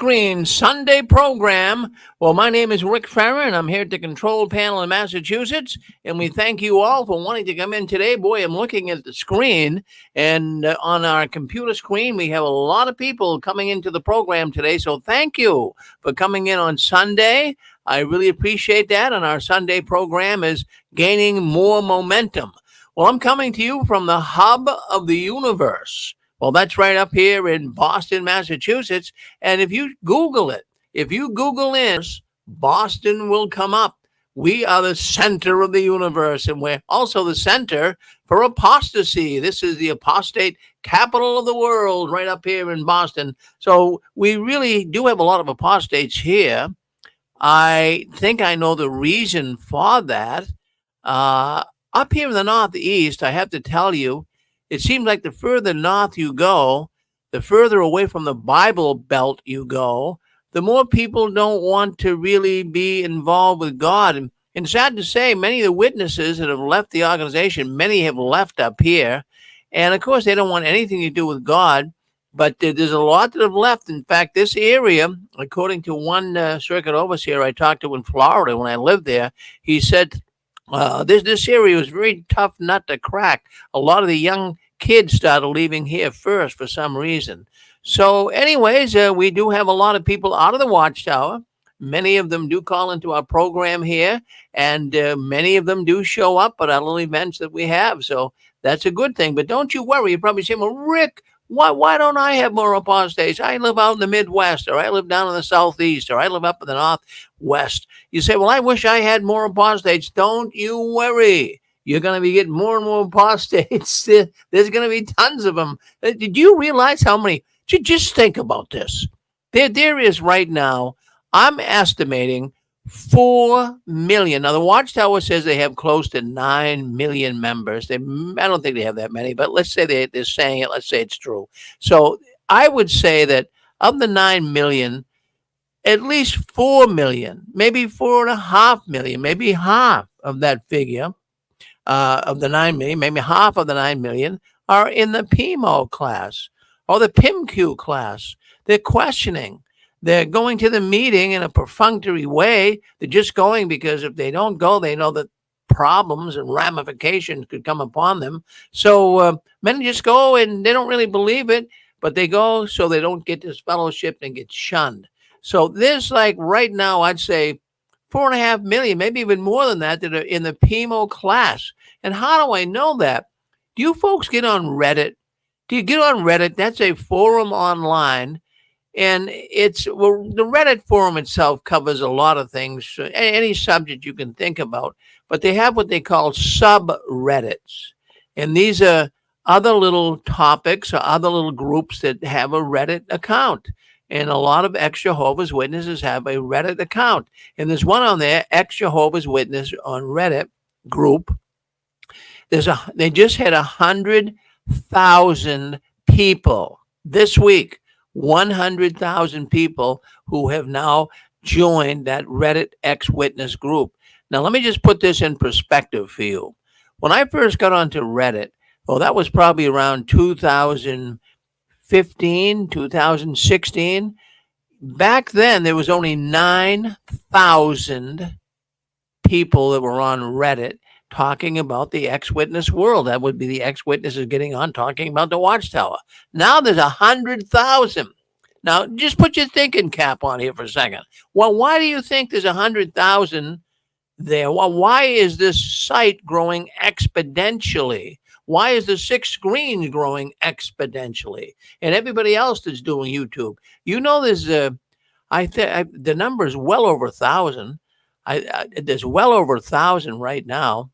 Screen Sunday program. Well, my name is Rick Ferrer, and I'm here at the control panel in Massachusetts. And we thank you all for wanting to come in today. Boy, I'm looking at the screen, and on our computer screen, we have a lot of people coming into the program today. So thank you for coming in on Sunday. I really appreciate that. And our Sunday program is gaining more momentum. Well, I'm coming to you from the hub of the universe. Well, that's right up here in Boston, Massachusetts. And if you Google it, if you Google in, Boston will come up. We are the center of the universe, and we're also the center for apostasy. This is the apostate capital of the world right up here in Boston. So we really do have a lot of apostates here. I think I know the reason for that. Up here in the Northeast, I have to tell you, it seems like the further north you go, the further away from the Bible Belt you go, the more people don't want to really be involved with God. And sad to say, many of the witnesses that have left the organization, many have left up here. And of course, they don't want anything to do with God. But there's a lot that have left. In fact, this area, according to one circuit overseer I talked to in Florida when I lived there, he said, this area was very tough nut to crack. A lot of the young kids started leaving here first for some reason. So anyways, we do have a lot of people out of the Watchtower. Many of them do call into our program here, and many of them do show up at our little events that we have. So that's a good thing. But don't you worry. You're probably saying, well, Rick, why don't I have more apostates? I live out in the Midwest, or I live down in the Southeast, or I live up in the Northwest. You say, well, I wish I had more apostates. Don't you worry. You're going to be getting more and more apostates. There's going to be tons of them. Did you realize how many? Just think about this. There is right now, I'm estimating 4 million. Now, the Watchtower says they have close to 9 million members. I don't think they have that many, but let's say they're saying it. Let's say it's true. So I would say that of the 9 million, at least 4 million, maybe 4.5 million, maybe half of that figure of the 9 million, maybe half of the 9 million are in the PMO class or the PIMQ class. They're questioning. They're going to the meeting in a perfunctory way. They're just going because if they don't go, they know that problems and ramifications could come upon them. So many just go and they don't really believe it, but they go so they don't get this fellowship and get shunned. So there's like right now, I'd say 4.5 million, maybe even more than that are in the PMO class. And how do I know that? Do you folks get on Reddit? Do you get on Reddit? That's a forum online. And the Reddit forum itself covers a lot of things, any subject you can think about, but they have what they call subreddits. And these are other little topics or other little groups that have a Reddit account. And a lot of ex-Jehovah's Witnesses have a Reddit account. And there's one on there, ex-Jehovah's Witness on Reddit group. They just had 100,000 people this week. 100,000 people who have now joined that Reddit ex-witness group. Now, let me just put this in perspective for you. When I first got onto Reddit, that was probably around 2015, 2016. Back then, there was only 9,000 people that were on Reddit talking about the ex-witness world. That would be the ex-witnesses getting on talking about the Watchtower. Now there's 100,000. Now just put your thinking cap on here for a second. Well, why do you think there's 100,000 there? Well, why is this site growing exponentially? Why is the 6 screens growing exponentially? And everybody else that's doing YouTube, there's the number is well over 1,000. There's well over 1,000 right now.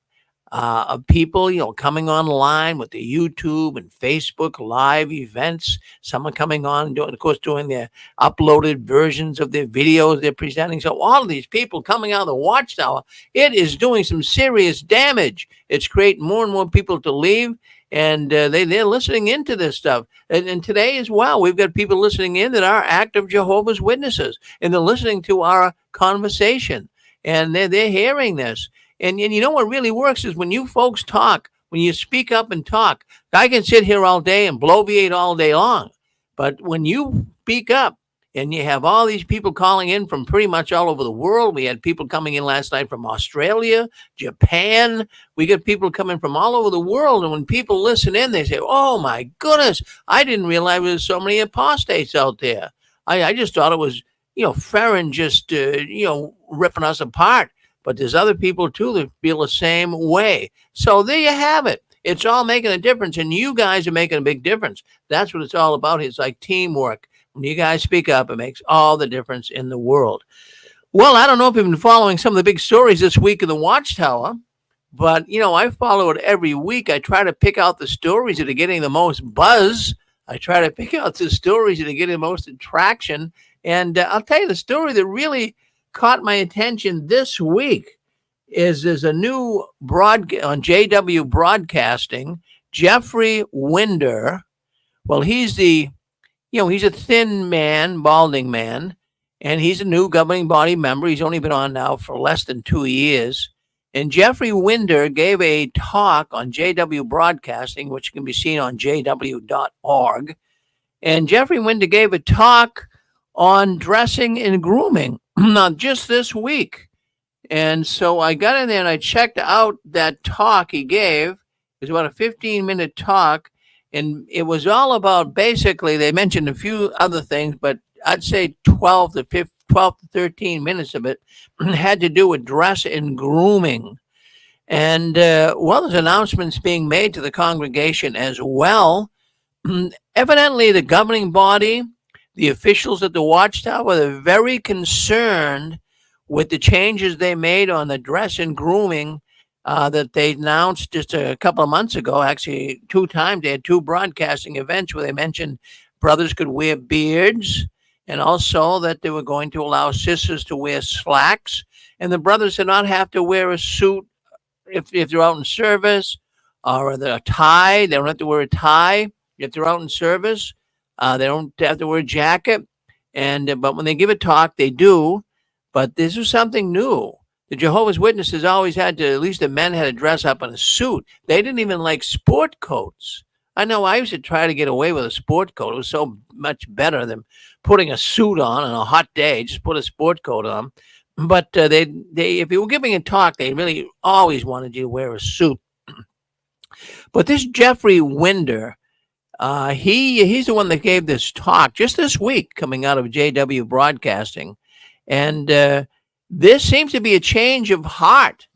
Of people, coming online with the YouTube and Facebook live events. Some are coming on, doing their uploaded versions of their videos they're presenting. So all of these people coming out of the Watchtower, it is doing some serious damage. It's creating more and more people to leave, and they're listening into this stuff. And today as well, we've got people listening in that are active Jehovah's Witnesses, and they're listening to our conversation, and they're hearing this. And you know what really works is when you folks talk, when you speak up and talk. I can sit here all day and bloviate all day long. But when you speak up And you have all these people calling in from pretty much all over the world. We had people coming in last night from Australia, Japan. We get people coming from all over the world. And when people listen in, they say, oh my goodness, I didn't realize there was so many apostates out there. I just thought it was, Farron just, ripping us apart. But there's other people too that feel the same way. So there you have it. It's all making a difference. And you guys are making a big difference. That's what it's all about. It's like teamwork. When you guys speak up, it makes all the difference in the world. Well, I don't know if you've been following some of the big stories this week in the Watchtower, but, I follow it every week. I try to pick out the stories that are getting the most buzz. I try to pick out the stories that are getting the most attraction. And I'll tell you the story that really caught my attention this week is there's a new on JW Broadcasting, Jeffrey Winder. Well, he's he's a thin man, balding man, and he's a new governing body member. He's only been on now for less than 2 years. And Jeffrey Winder gave a talk on JW Broadcasting, which can be seen on jw.org. And Jeffrey Winder gave a talk on dressing and grooming, not just this week. And so I got in there and I checked out that talk he gave. It was about a 15-minute talk. And it was all about, basically, they mentioned a few other things, but I'd say 12 to 13 minutes of it had to do with dress and grooming. And, there's announcements being made to the congregation as well. Evidently, the governing body, the officials at the Watchtower, they're very concerned with the changes they made on the dress and grooming that they announced just a couple of months ago. Actually, 2 times. They had 2 broadcasting events where they mentioned brothers could wear beards, and also that they were going to allow sisters to wear slacks, and the brothers did not have to wear a suit if they're out in service, or a tie. They don't have to wear a tie if they're out in service. They don't have to wear a jacket. But when they give a talk, they do. But this is something new. The Jehovah's Witnesses always had to, at least the men had to dress up in a suit. They didn't even like sport coats. I know I used to try to get away with a sport coat. It was so much better than putting a suit on a hot day. Just put a sport coat on. But they if you were giving a talk, they really always wanted you to wear a suit. But this Jeffrey Winder, he's the one that gave this talk just this week coming out of JW Broadcasting. And this seems to be a change of heart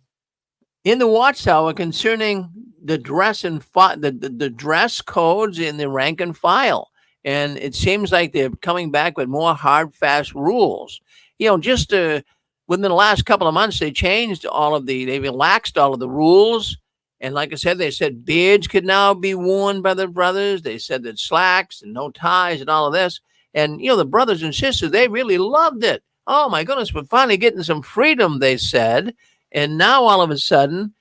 in the Watchtower concerning the dress and the dress codes in the rank and file. And it seems like they're coming back with more hard, fast rules. Just within the last couple of months, they relaxed all of the rules. And like I said, they said beards could now be worn by the brothers. They said that slacks and no ties and all of this. And, the brothers and sisters, they really loved it. Oh, my goodness, we're finally getting some freedom, they said. And now all of a sudden,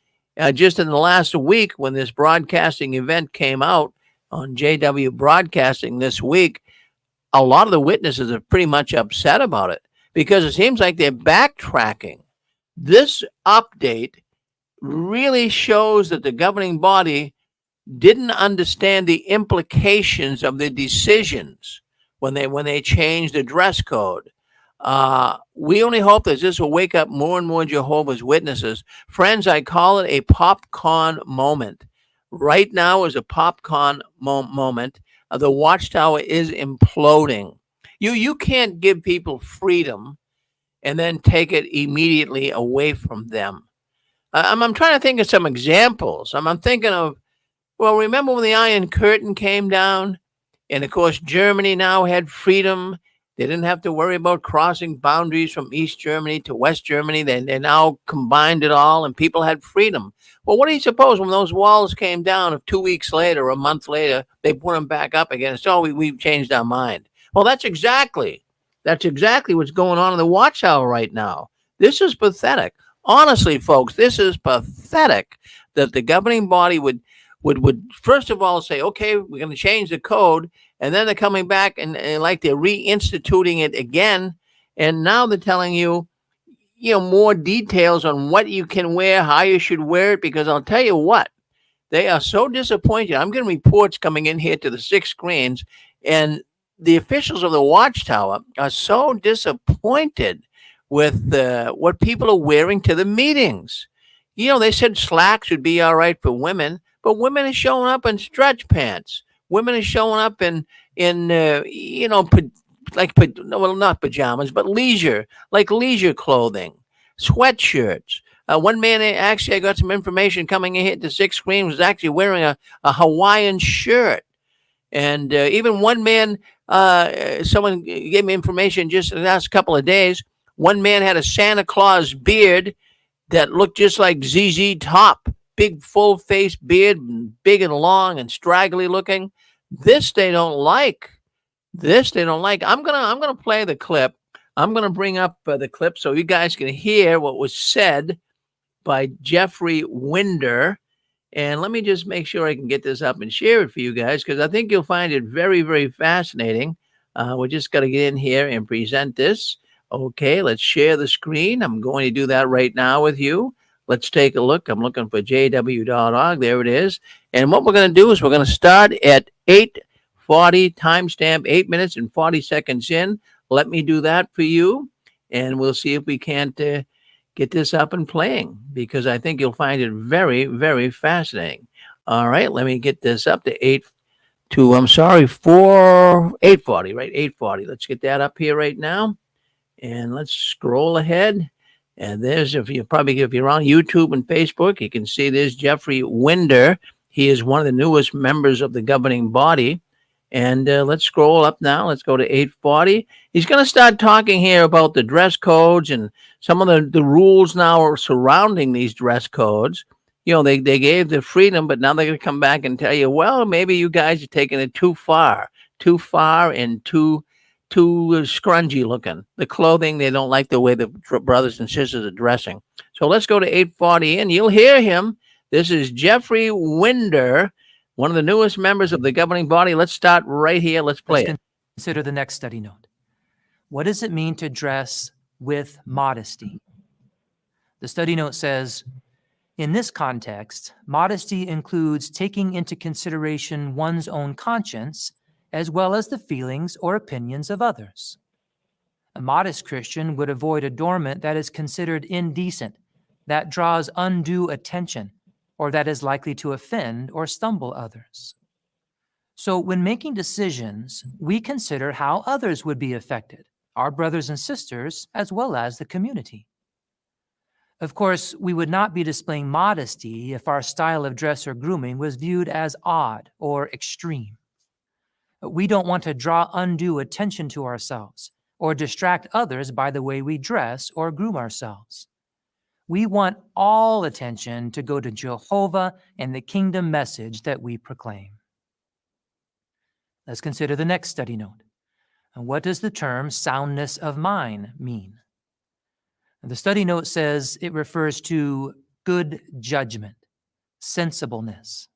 just in the last week when this broadcasting event came out on JW Broadcasting this week, a lot of the witnesses are pretty much upset about it because it seems like they're backtracking. This update really shows that the governing body didn't understand the implications of the decisions when they changed the dress code. We only hope that this will wake up more and more Jehovah's Witnesses. Friends, I call it a popcorn moment. Right now is a popcorn moment. The Watchtower is imploding. You can't give people freedom and then take it immediately away from them. I'm trying to think of some examples. I'm thinking of, remember when the Iron Curtain came down? And, of course, Germany now had freedom. They didn't have to worry about crossing boundaries from East Germany to West Germany. They now combined it all, and people had freedom. Well, what do you suppose when those walls came down, if 2 weeks later or a month later, they put them back up again? So we've changed our mind. Well, that's exactly what's going on in the Watchtower right now. This is pathetic. Honestly, folks, this is pathetic that the governing body would first of all say, okay, we're going to change the code, and then they're coming back and like they're reinstituting it again, and now they're telling you, more details on what you can wear, how you should wear it, because I'll tell you what, they are so disappointed. I'm getting reports coming in here to the 6 screens, and the officials of the Watchtower are so disappointed with what people are wearing to the meetings. They said slacks would be all right for women, but women are showing up in stretch pants. Women are showing up in well, not pajamas, but leisure clothing, sweatshirts. One man, actually, I got some information coming in here at the sixth screen, was actually wearing a Hawaiian shirt. And even one man, someone gave me information just in the last couple of days. One man had a Santa Claus beard that looked just like ZZ Top, big full face beard, big and long and straggly looking. This they don't like. This they don't like. I'm gonna play the clip. I'm gonna bring up the clip so you guys can hear what was said by Jeffrey Winder. And let me just make sure I can get this up and share it for you guys because I think you'll find it very, very fascinating. We're just got to get in here and present this. Okay, let's share the screen. I'm going to do that right now with you. Let's take a look. I'm looking for jw.org. There it is. And what we're going to do is we're going to start at 8:40, timestamp 8 minutes and 40 seconds in. Let me do that for you. And we'll see if we can't get this up and playing because I think you'll find it very, very fascinating. All right, let me get this up to 8:40, right? 8:40. Let's get that up here right now. And let's scroll ahead. And if you're on YouTube and Facebook, you can see there's Jeffrey Winder. He is one of the newest members of the governing body. And let's scroll up now. Let's go to 8:40. He's going to start talking here about the dress codes and some of the rules now are surrounding these dress codes. They gave the freedom, but now they're going to come back and tell you, well, maybe you guys are taking it too far and too scrungy looking. The clothing, they don't like the way the brothers and sisters are dressing. So let's go to 8:40 and you'll hear him. This is Jeffrey Winder, one of the newest members of the governing body. Let's start right here. Let's play it. Consider the next study note. What does it mean to dress with modesty? The study note says, in this context, modesty includes taking into consideration one's own conscience as well as the feelings or opinions of others. A modest Christian would avoid adornment that is considered indecent, that draws undue attention, or that is likely to offend or stumble others. So when making decisions, we consider how others would be affected, our brothers and sisters, as well as the community. Of course, we would not be displaying modesty if our style of dress or grooming was viewed as odd or extreme. We don't want to draw undue attention to ourselves or distract others by the way we dress or groom ourselves. We want all attention to go to Jehovah and the kingdom message that we proclaim. Let's consider the next study note. And what does the term soundness of mind mean? The study note says it refers to good judgment, sensibleness.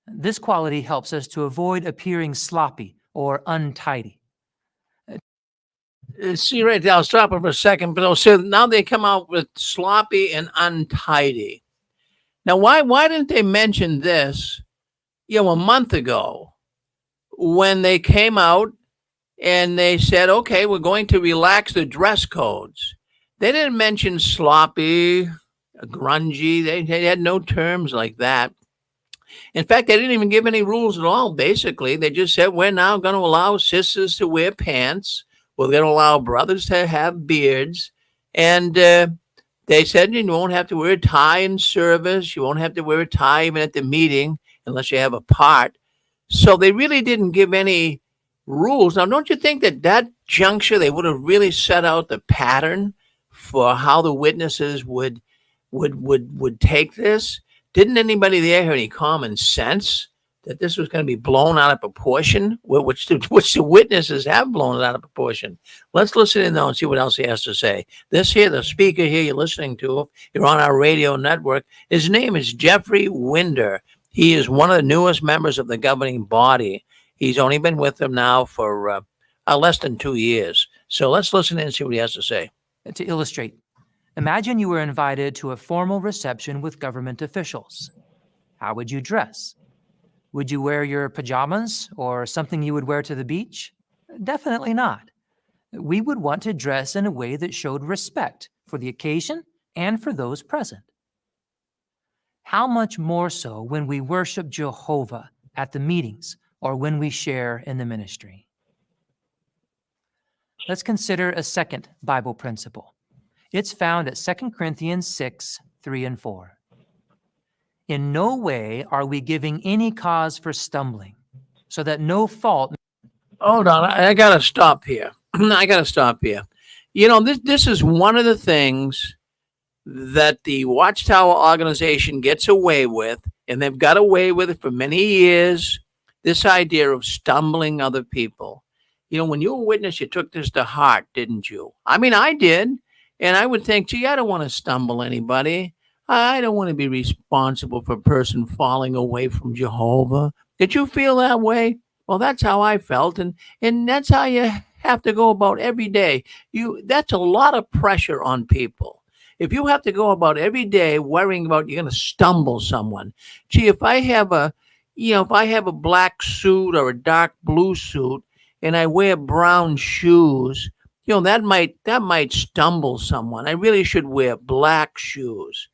This quality helps us to avoid appearing sloppy or untidy. See right there, I'll stop it for a second, but so now they come out with sloppy and untidy. Now, why didn't they mention this, a month ago when they came out and they said, okay, we're going to relax the dress codes. They didn't mention sloppy, grungy. They had no terms like that. In fact, they didn't even give any rules at all, basically. They just said, we're now going to allow sisters to wear pants. We're going to allow brothers to have beards. And they said you won't have to wear a tie in service. You won't have to wear a tie even at the meeting unless you have a part. So they really didn't give any rules. Now, don't you think that juncture, they would have really set out the pattern for how the witnesses would take this? Didn't anybody there have any common sense that this was going to be blown out of proportion, which the witnesses have blown it out of proportion? Let's listen in, though, and see what else he has to say. This here, the speaker here you're listening to, you're on our radio network, his name is Jeffrey Winder. He is one of the newest members of the governing body. He's only been with them now for less than 2 years. So let's listen in and see what he has to say. To illustrate, imagine you were invited to a formal reception with government officials. How would you dress? Would you wear your pajamas or something you would wear to the beach? Definitely not. We would want to dress in a way that showed respect for the occasion and for those present. How much more so when we worship Jehovah at the meetings or when we share in the ministry? Let's consider a second Bible principle. It's found at 2 Corinthians 6, 3 and 4. In no way are we giving any cause for stumbling, so that no fault. Hold on, I got to stop here. I got to stop here. You know, this is one of the things that the Watchtower organization gets away with, and they've got away with it for many years, this idea of stumbling other people. You know, when you were a witness, you took this to heart, didn't you? I mean, I did. And I would think, gee, I don't want to stumble anybody. I don't want to be responsible for a person falling away from Jehovah. Did you feel that way? Well, that's how I felt. And that's how you have to go about every day. That's a lot of pressure on people. If you have to go about every day worrying about you're going to stumble someone, gee, if I have a black suit or a dark blue suit and I wear brown shoes, that might stumble someone. I really should wear black shoes.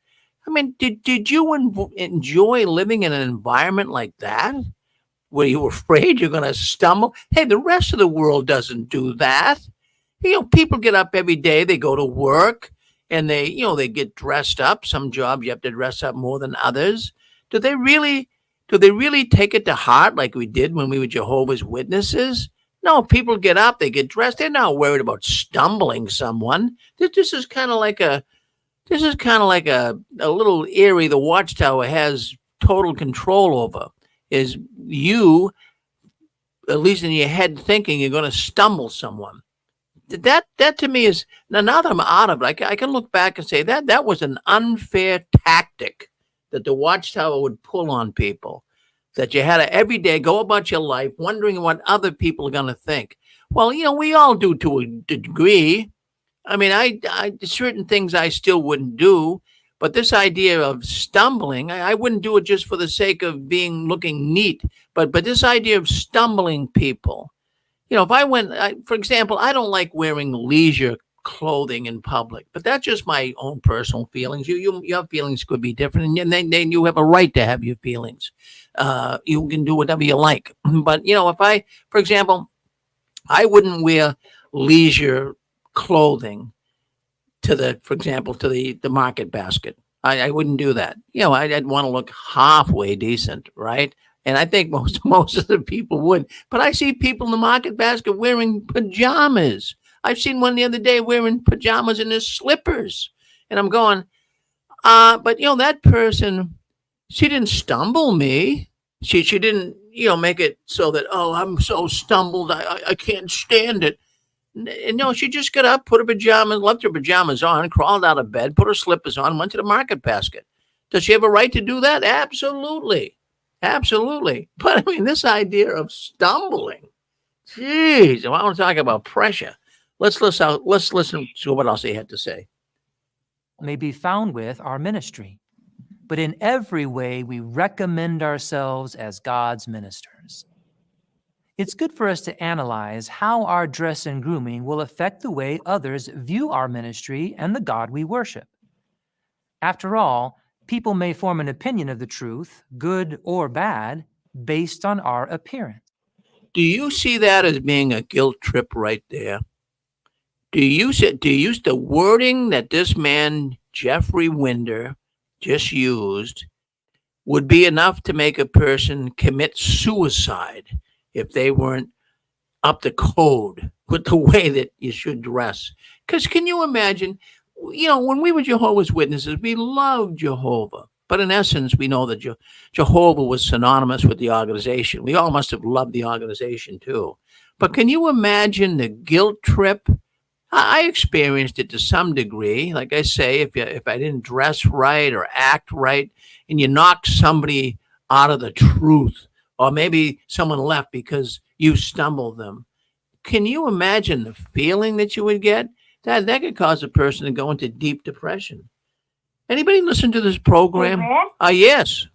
I mean, did you enjoy living in an environment like that? Were you afraid you're going to stumble? Hey, the rest of the world doesn't do that. People get up every day, they go to work, and they get dressed up. Some jobs you have to dress up more than others. Do they really take it to heart like we did when we were Jehovah's Witnesses? No, people get up, they get dressed. They're not worried about stumbling someone. This is kind of like a little area the Watchtower has total control over. Is you, at least in your head, thinking you're going to stumble someone. That to me is, now that I'm out of it, I can look back and say that was an unfair tactic that the Watchtower would pull on people. That you had to every day go about your life wondering what other people are going to think. Well, we all do to a degree. I mean, I certain things I still wouldn't do, but this idea of stumbling, I wouldn't do it just for the sake of looking neat. But this idea of stumbling people, if I went, for example, I don't like wearing leisure clothing in public, but that's just my own personal feelings. Your feelings could be different, and then you have a right to have your feelings. You can do whatever you like. But if for example, I wouldn't wear leisure clothing to the market basket. I wouldn't do that. I'd want to look halfway decent, right? And I think most of the people would. But I see people in the market basket wearing pajamas. I've seen one the other day wearing pajamas and his slippers. And I'm going, but that person, she didn't stumble me. She didn't, make it so that, oh, I'm so stumbled, I can't stand it. No, she just got up, put her pajamas, left her pajamas on, crawled out of bed, put her slippers on, went to the market basket. Does she have a right to do that? Absolutely. Absolutely. But I mean, this idea of stumbling, geez, I want to talk about pressure. Let's listen to what else he had to say. May be found with our ministry, but in every way we recommend ourselves as God's ministers. It's good for us to analyze how our dress and grooming will affect the way others view our ministry and the God we worship. After all, people may form an opinion of the truth, good or bad, based on our appearance. Do you see that as being a guilt trip right there? Do you use the wording that this man, Jeffrey Winder, just used would be enough to make a person commit suicide if they weren't up to code with the way that you should dress? Because can you imagine, when we were Jehovah's Witnesses, we loved Jehovah. But in essence, we know that Jehovah was synonymous with the organization. We all must have loved the organization too. But can you imagine the guilt trip? I experienced it to some degree. Like I say, if I didn't dress right or act right, and you knock somebody out of the truth, or maybe someone left because you stumbled them, can you imagine the feeling that you would get? That could cause a person to go into deep depression. Anybody listen to this program? Yes.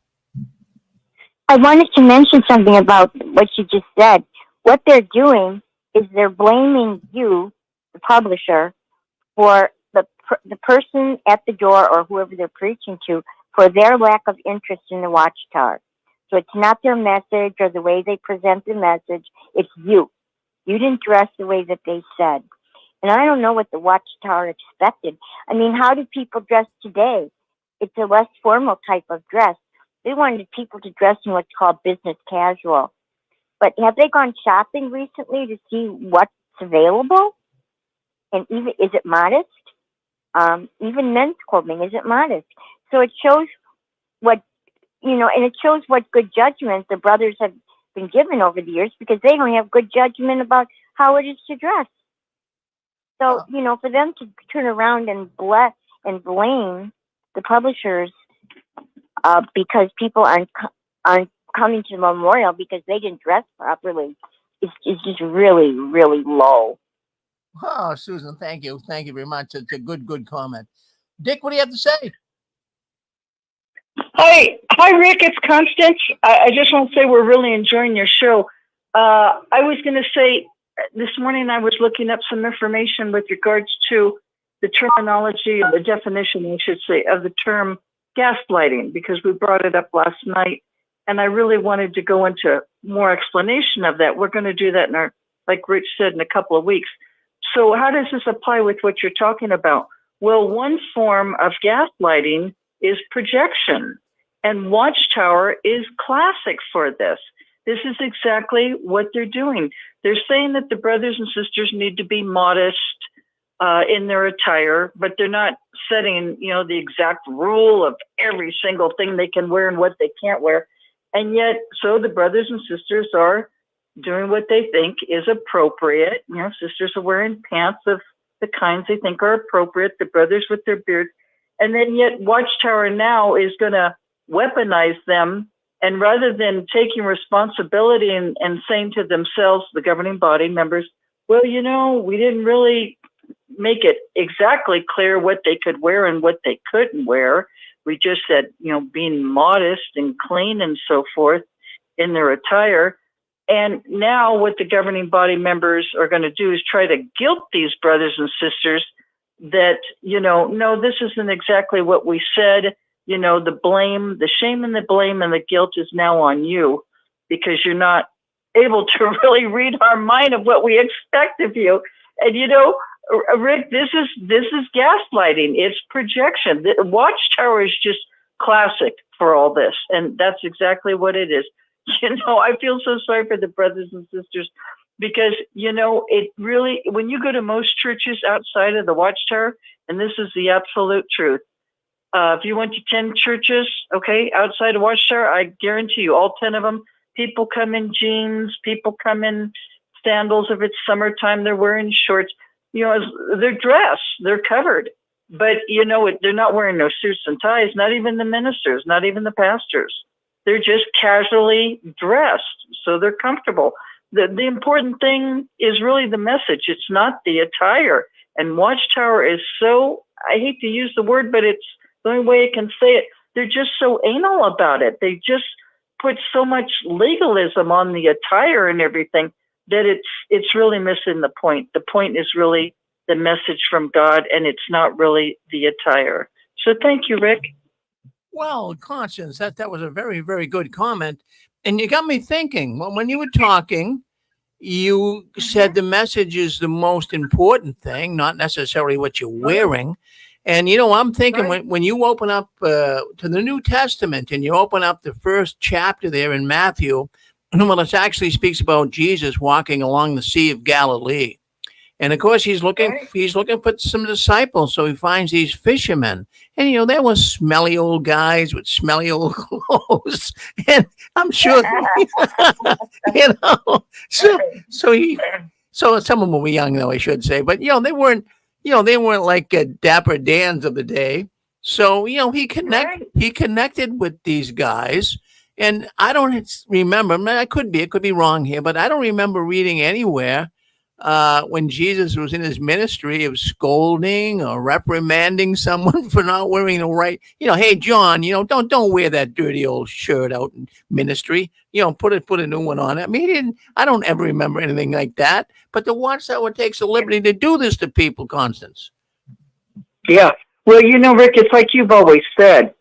I wanted to mention something about what you just said. What they're doing is they're blaming you, the publisher, for the person at the door or whoever they're preaching to for their lack of interest in the Watchtower. So it's not their message or the way they present the message. It's you. You didn't dress the way that they said. And I don't know what the Watchtower expected. I mean, how do people dress today? It's a less formal type of dress. They wanted people to dress in what's called business casual. But have they gone shopping recently to see what's available? And even, is it modest? Even men's clothing, is it modest? So it shows what, and it shows what good judgment the brothers have been given over the years, because they don't have good judgment about how it is to dress. So, for them to turn around and blame the publishers because people aren't coming to the memorial because they didn't dress properly is just really, really low. Oh, Susan, thank you. Thank you very much. It's a good comment. Dick, what do you have to say? Hi, Rick. It's Constance. I just want to say we're really enjoying your show. I was going to say this morning I was looking up some information with regards to the terminology, or the definition, I should say, of the term gaslighting, because we brought it up last night, and I really wanted to go into more explanation of that. We're going to do that in our, like Rich said, in a couple of weeks. So how does this apply with what you're talking about? Well, one form of gaslighting is projection, and Watchtower is classic for this. This is exactly what they're doing. They're saying that the brothers and sisters need to be modest in their attire, but they're not setting, the exact rule of every single thing they can wear and what they can't wear. And yet, so the brothers and sisters are doing what they think is appropriate. Sisters are wearing pants of the kinds they think are appropriate, the brothers with their beards. And then yet Watchtower now is going to weaponize them. And rather than taking responsibility and saying to themselves, the governing body members, well, we didn't really make it exactly clear what they could wear and what they couldn't wear. We just said, being modest and clean and so forth in their attire. And now what the governing body members are going to do is try to guilt these brothers and sisters that, no, this isn't exactly what we said. The blame, the shame and the blame and the guilt is now on you, because you're not able to really read our mind of what we expect of you. And, Rick, this is gaslighting. It's projection. The Watchtower is just classic for all this. And that's exactly what it is. I feel so sorry for the brothers and sisters, because, it really, when you go to most churches outside of the Watchtower, and this is the absolute truth, if you went to 10 churches, outside of Watchtower, I guarantee you all 10 of them, people come in jeans, people come in sandals. If it's summertime, they're wearing shorts. They're dressed, they're covered. But, they're not wearing no suits and ties, not even the ministers, not even the pastors. They're just casually dressed, so they're comfortable. The important thing is really the message. It's not the attire. And Watchtower is so, I hate to use the word, but it's the only way I can say it. They're just so anal about it. They just put so much legalism on the attire and everything that it's really missing the point. The point is really the message from God, and it's not really the attire. So thank you, Rick. Well, Constance, that was a very, very good comment. And you got me thinking, when you were talking, you said the message is the most important thing, not necessarily what you're wearing. And, I'm thinking when you open up to the New Testament and you open up the first chapter there in Matthew, well, it actually speaks about Jesus walking along the Sea of Galilee. And of course, he's looking for some disciples. So he finds these fishermen. And, there were smelly old guys with smelly old clothes. And I'm sure, so some of them were young, though, I should say. But, they weren't like Dapper Dans of the day. So, he connected with these guys. And I don't remember, it could be wrong here, but I don't remember reading anywhere when Jesus was in his ministry of scolding or reprimanding someone for not wearing the right, hey John, don't wear that dirty old shirt out in ministry. Put a new one on. I mean, he didn't. I don't ever remember anything like that. But the Watchtower takes the liberty to do this to people, Constance. Yeah. Well, Rick, it's like you've always said.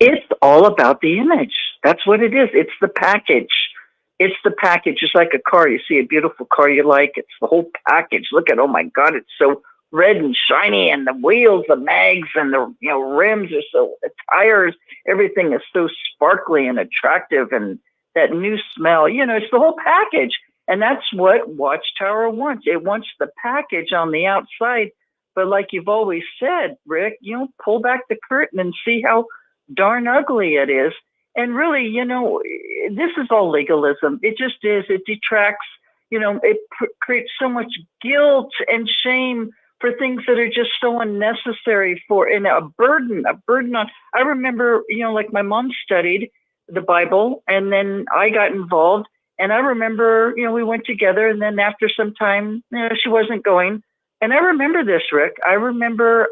It's all about the image. That's what it is. It's the package. It's the package. It's like a car. You see a beautiful car you like. It's the whole package. Look at, oh my God, it's so red and shiny, and the wheels, the mags, and the rims are so, the tires, everything is so sparkly and attractive, and that new smell. It's the whole package, and that's what Watchtower wants. It wants the package on the outside, but like you've always said, Rick, pull back the curtain and see how darn ugly it is. And really, this is all legalism. It just is. It detracts, it creates so much guilt and shame for things that are just so unnecessary and a burden on. I remember, like my mom studied the Bible, and then I got involved, and I remember, we went together, and then after some time, she wasn't going. And I remember this, Rick. I remember,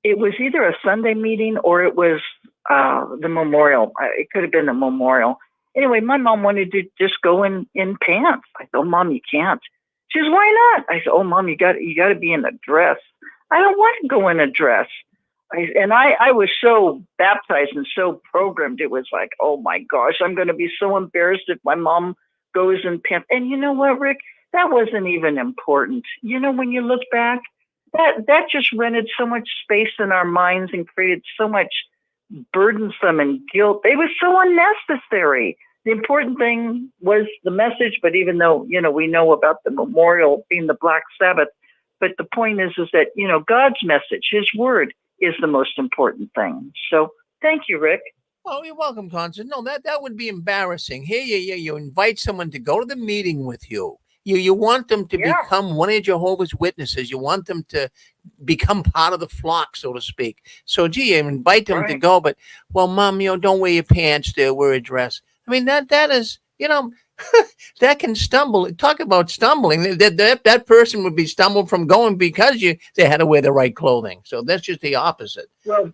it was either a Sunday meeting or it was the memorial. It could have been the memorial. Anyway, my mom wanted to just go in pants. I said, "Oh, Mom, you can't." She says, "Why not?" I said, "Oh, Mom, you got to be in a dress." I don't want to go in a dress. I was so baptized and so programmed. It was like, oh my gosh, I'm going to be so embarrassed if my mom goes in pants. And you know what, Rick? That wasn't even important. When you look back, that just rented so much space in our minds and created so much burdensome and guilt. It was so unnecessary. The important thing was the message, but even though, we know about the memorial being the Black Sabbath, but the point is that, God's message, his word, is the most important thing. So thank you, Rick. Well, you're welcome, Constance. No, that would be embarrassing. Here you invite someone to go to the meeting with you. You want them to become one of Jehovah's Witnesses. You want them to become part of the flock, so to speak. So, you invite them to go, but, well, Mom, don't wear your pants there, wear a dress. I mean, that is, that can stumble. Talk about stumbling. That person would be stumbled from going because they had to wear the right clothing. So that's just the opposite. Well,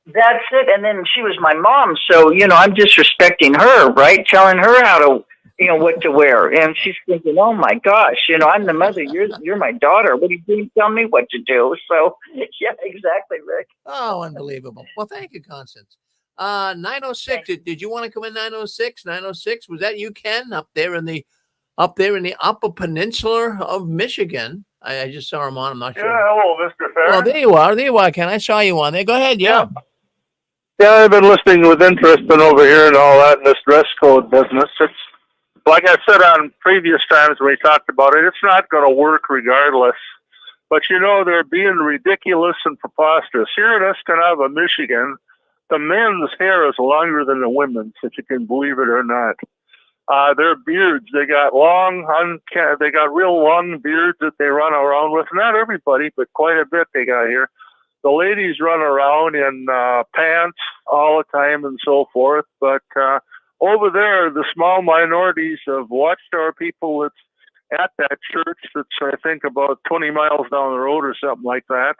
that's it. And then she was my mom. So, I'm disrespecting her, right? Telling her how to, what to wear. And she's thinking, oh my gosh, I'm the mother. You're my daughter. What do you do? Tell me what to do. So yeah, exactly, Rick. Oh, unbelievable. Well, thank you, Constance. 906. Did you want to come in 906? 906. Was that you, Ken, up there in the Upper Peninsula of Michigan? I just saw him on. I'm not sure. Yeah, hello, Mr. Farron. Well, there you are. There you are, Ken. I saw you on there. Go ahead. Yeah. Yeah, I've been listening with interest and over here and all that in this dress code business. It's like I said on previous times when we talked about it, it's not going to work regardless. But they're being ridiculous and preposterous. Here in Escanaba, Michigan, the men's hair is longer than the women's, if you can believe it or not. Their beards, they got real long beards that they run around with. Not everybody, but quite a bit they got here. The ladies run around in pants all the time and so forth. But over there, the small minorities of Watchtower people that's at that church that's, I think, about 20 miles down the road or something like that,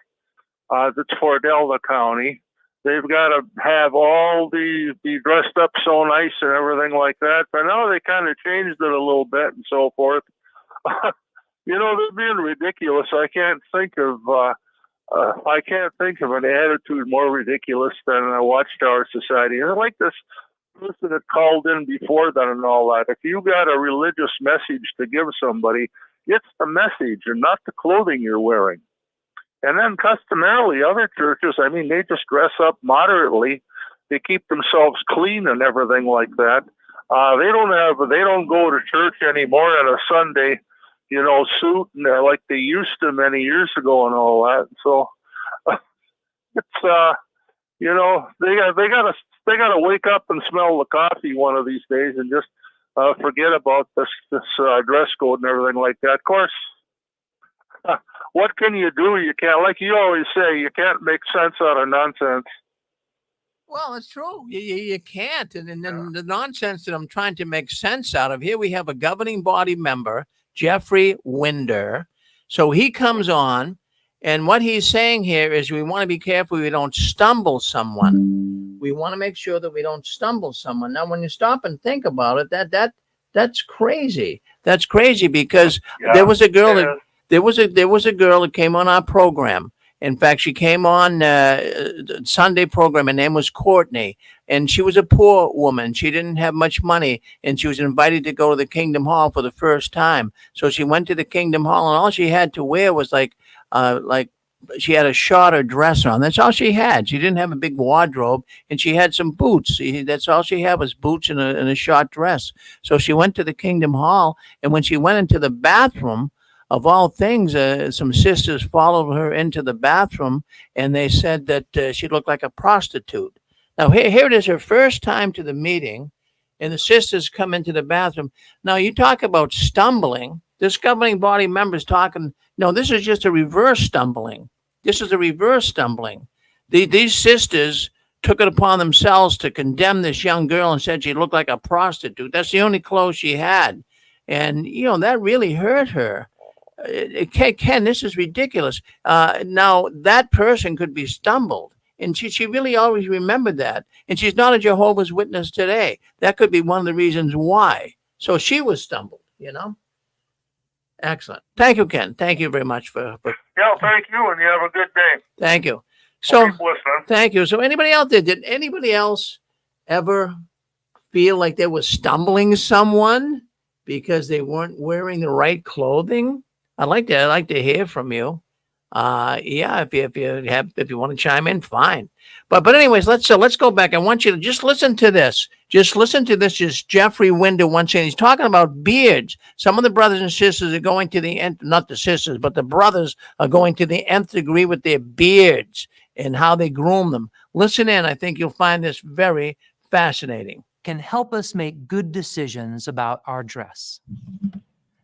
that's for Delta County. They've got to have all be dressed up so nice and everything like that. But now they kind of changed it a little bit and so forth. They're being ridiculous. I can't think of an attitude more ridiculous than a Watchtower Society. And I like this person that called in before that and all that. If you got a religious message to give somebody, it's the message and not the clothing you're wearing. And then customarily, other churches, they just dress up moderately. They keep themselves clean and everything like that. They don't go to church anymore on a Sunday, suit and like they used to many years ago and all that. So it's they gotta wake up and smell the coffee one of these days and just forget about this dress code and everything like that. Of course. What can you do? You can't, like you always say, you can't make sense out of nonsense. Well, it's true. You can't. And then the nonsense that I'm trying to make sense out of here, we have a governing body member Jeffrey Winder. So he comes on, and what he's saying here is we want to be careful we don't stumble someone. We want to make sure that we don't stumble someone. Now, when you stop and think about it, that's crazy. That's crazy because there was a girl that there was a girl that came on our program. In fact, she came on Sunday program. Her name was Courtney, and she was a poor woman. She didn't have much money, and she was invited to go to the Kingdom Hall for the first time. So she went to the Kingdom Hall, and all she had to wear was like she had a shorter dress on. That's all she had. She didn't have a big wardrobe, and she had some boots. That's all she had was boots and a short dress. So she went to the Kingdom Hall, and when she went into the bathroom, of all things, some sisters followed her into the bathroom, and they said that she looked like a prostitute. Now, here it is, her first time to the meeting, and the sisters come into the bathroom. Now, you talk about stumbling. This governing body member's talking, no, this is just a reverse stumbling. This is a reverse stumbling. These sisters took it upon themselves to condemn this young girl and said she looked like a prostitute. That's the only clothes she had. And, that really hurt her. Ken, this is ridiculous. Now, that person could be stumbled. And she really always remembered that. And she's not a Jehovah's Witness today. That could be one of the reasons why. So she was stumbled, Excellent. Thank you, Ken. Thank you very much for Yeah, thank you, and you have a good day. Thank you. So, Keep listening. thank you. So anybody out there, did anybody else ever feel like they were stumbling someone because they weren't wearing the right clothing? I'd like to hear from you. Yeah, if you want to chime in, fine. But anyways, let's go back. I want you to just listen to this. Just listen to this. Just Jeffrey Winder once again. He's talking about beards. Some of the brothers and sisters are going to the end. Not the sisters, but the brothers are going to the nth degree with their beards and how they groom them. Listen in. I think you'll find this very fascinating. Can help us make good decisions about our dress.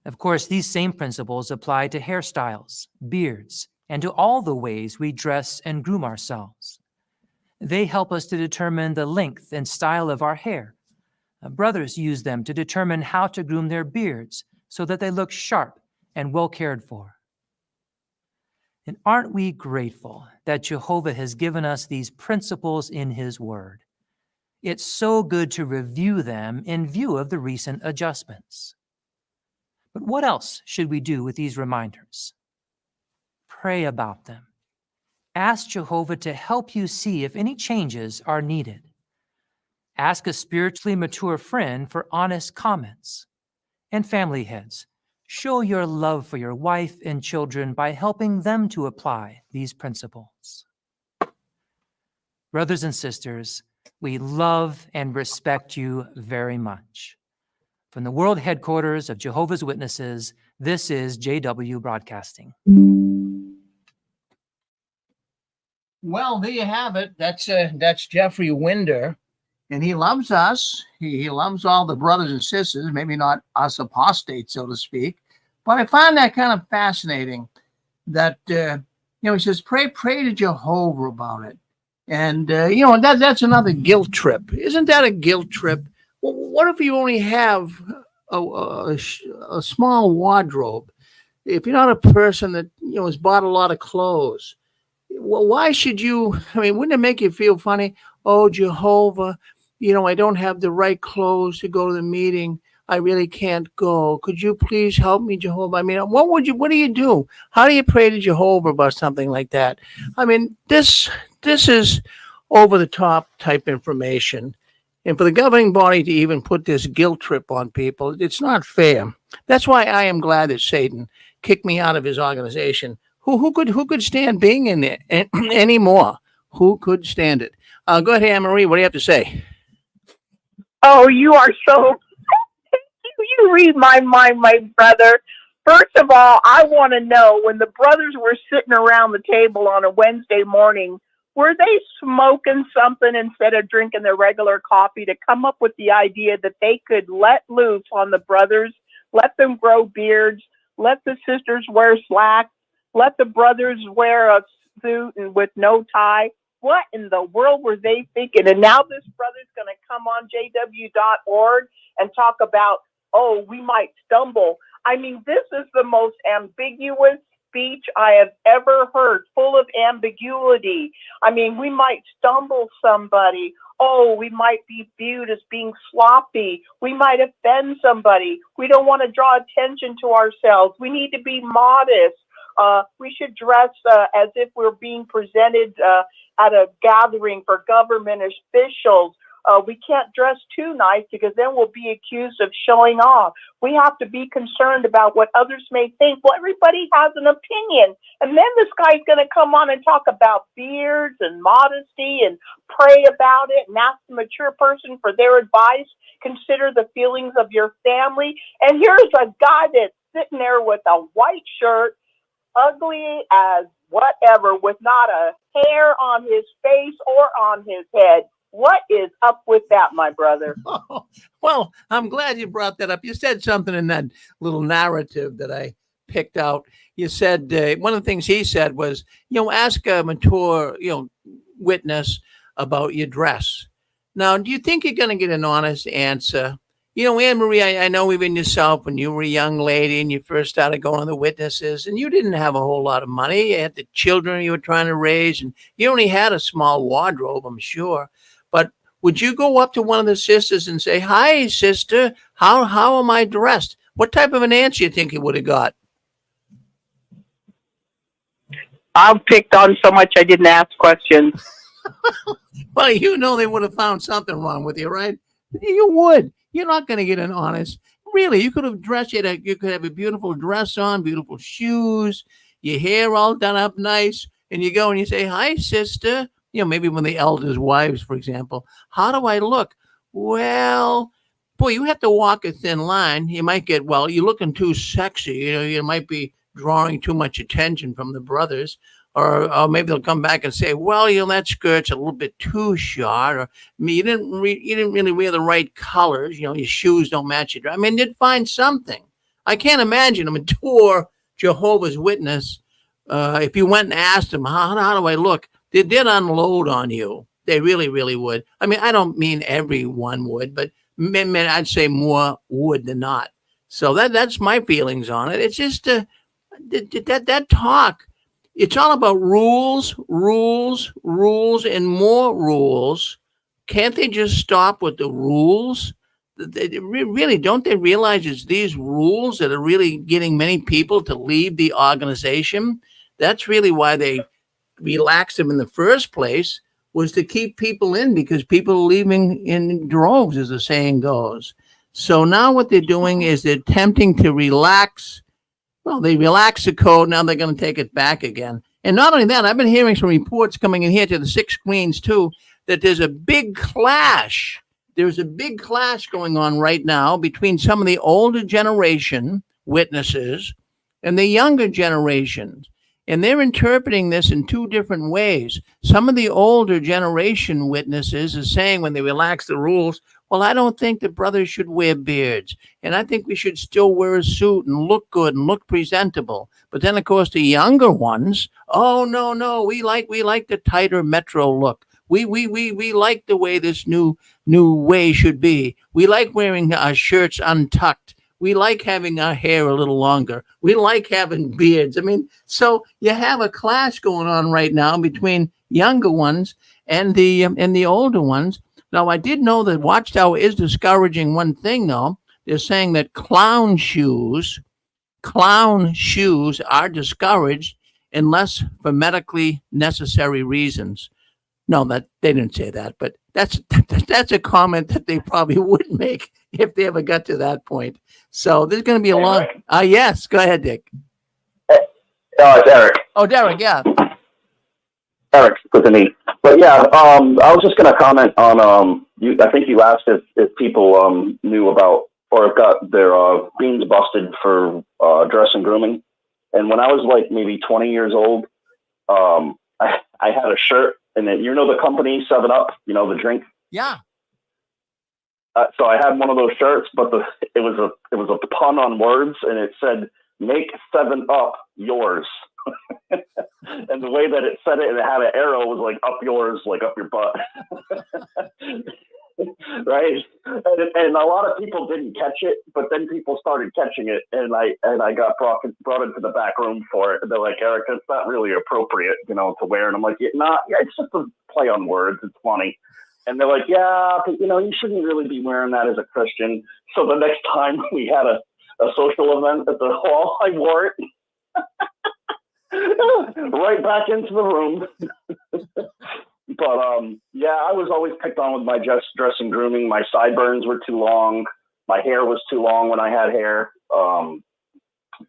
Of course, these same principles apply to hairstyles, beards, and to all the ways we dress and groom ourselves. They help us to determine the length and style of our hair. Brothers use them to determine how to groom their beards so that they look sharp and well cared for. And aren't we grateful that Jehovah has given us these principles in His Word? It's so good to review them in view of the recent adjustments. But what else should we do with these reminders? Pray about them. Ask Jehovah to help you see if any changes are needed. Ask a spiritually mature friend for honest comments. And family heads, show your love for your wife and children by helping them to apply these principles. Brothers and sisters, we love and respect you very much. From the world headquarters of Jehovah's Witnesses, this is JW Broadcasting. Well, there you have it. That's Jeffrey Winder, and he loves us. He loves all the brothers and sisters, maybe not us apostates, so to speak. But I find that kind of fascinating that, he says, pray to Jehovah about it. And, that's another guilt trip. Isn't that a guilt trip? Well, what if you only have a small wardrobe? If you're not a person that, has bought a lot of clothes, well, why should you? Wouldn't it make you feel funny? Oh, Jehovah, I don't have the right clothes to go to the meeting. I really can't go. Could you please help me, Jehovah? What do you do? How do you pray to Jehovah about something like that? This is over the top type information. And for the governing body to even put this guilt trip on people, it's not fair. That's why I am glad that Satan kicked me out of his organization. Who could stand being in there anymore? Who could stand it? Go ahead, Anne-Marie. What do you have to say? Oh, you are so... You read my mind, my brother. First of all, I want to know, when the brothers were sitting around the table on a Wednesday morning, were they smoking something instead of drinking their regular coffee to come up with the idea that they could let loose on the brothers, let them grow beards, let the sisters wear slacks, let the brothers wear a suit and with no tie? What in the world were they thinking? And now this brother's going to come on jw.org and talk about, oh, we might stumble. I mean, this is the most ambiguous speech I have ever heard, full of ambiguity. I mean, we might stumble somebody. Oh, we might be viewed as being sloppy. We might offend somebody. We don't want to draw attention to ourselves. We need to be modest. We should dress as if we're being presented at a gathering for government officials. We can't dress too nice because then we'll be accused of showing off. We have to be concerned about what others may think. Well, everybody has an opinion. And then this guy's going to come on and talk about beards and modesty and pray about it and ask the mature person for their advice. Consider the feelings of your family. And here's a guy that's sitting there with a white shirt, ugly as whatever, with not a hair on his face or on his head. What is up with that, my brother? Oh, well, I'm glad you brought that up. You said something in that little narrative that I picked out. You said one of the things he said was, ask a mature, witness about your dress. Now, do you think you're going to get an honest answer? Anne Marie, I know even yourself, when you were a young lady and you first started going to the witnesses, and you didn't have a whole lot of money. You had the children you were trying to raise, and you only had a small wardrobe, I'm sure. But would you go up to one of the sisters and say, "Hi, sister, how am I dressed?" What type of an answer you think you would have got? I've picked on so much I didn't ask questions. Well, they would have found something wrong with you, right? You would. You're not going to get an honest. Really, you could have dressed you. You could have a beautiful dress on, beautiful shoes, your hair all done up nice, and you go and you say, "Hi, sister." Maybe when the elders' wives, for example, "How do I look?" Well, boy, you have to walk a thin line. You might get, "Well, you're looking too sexy." You might be drawing too much attention from the brothers. Or maybe they'll come back and say, "Well, that skirt's a little bit too short," or you didn't really wear the right colors. Your shoes don't match your dress. I mean, they'd find something. I can't imagine a mature Jehovah's Witness. If you went and asked them, how do I look? They'd unload on you. They really, really would. I mean, I don't mean everyone would, but I'd say more would than not. So that's my feelings on it. It's just that talk. It's all about rules, rules, rules, and more rules. Can't they just stop with the rules? Really, don't they realize it's these rules that are really getting many people to leave the organization? That's really why they relaxed them in the first place, was to keep people in, because people are leaving in droves, as the saying goes. So now what they're doing is they're attempting to relax. Well, they relax the code. Now they're going to take it back again. And not only that, I've been hearing some reports coming in here to the 6 Queens too, that there's a big clash. There's a big clash going on right now between some of the older generation witnesses and the younger generations. And they're interpreting this in two different ways. Some of the older generation witnesses are saying, when they relax the rules, "Well, I don't think the brothers should wear beards. And I think we should still wear a suit and look good and look presentable." But then, of course, the younger ones, "Oh, no, we like the tighter metro look. We like the way this new way should be. We like wearing our shirts untucked. We like having our hair a little longer. We like having beards." I mean, so you have a clash going on right now between younger ones and the older ones. Now, I did know that Watchtower is discouraging one thing, though. They're saying that clown shoes are discouraged unless for medically necessary reasons. No, that they didn't say that, but that's a comment that they probably would make if they ever got to that point. So there's going to be a long. Yes, go ahead, Dick. It's Eric. Oh, Derek, yeah. Eric, good to meet. But yeah, I was just going to comment on you. I think you asked if people knew about or got their beans busted for dress and grooming. And when I was like maybe 20 years old, I had a shirt, and then the company 7-Up, the drink. Yeah. So I had one of those shirts, but it was a pun on words, and it said, "Make 7-Up yours." And the way that it said it, and it had an arrow, was like up yours, like up your butt. right? And a lot of people didn't catch it, but then people started catching it, and I got brought into the back room for it. And they're like, Eric, it's not really appropriate, to wear. And I'm like, yeah, it's just a play on words. It's funny. And they're like, yeah, but you shouldn't really be wearing that as a Christian. So the next time we had a social event at the hall, I wore it right back into the room. But yeah, I was always picked on with my dress and grooming. My sideburns were too long. My hair was too long when I had hair. What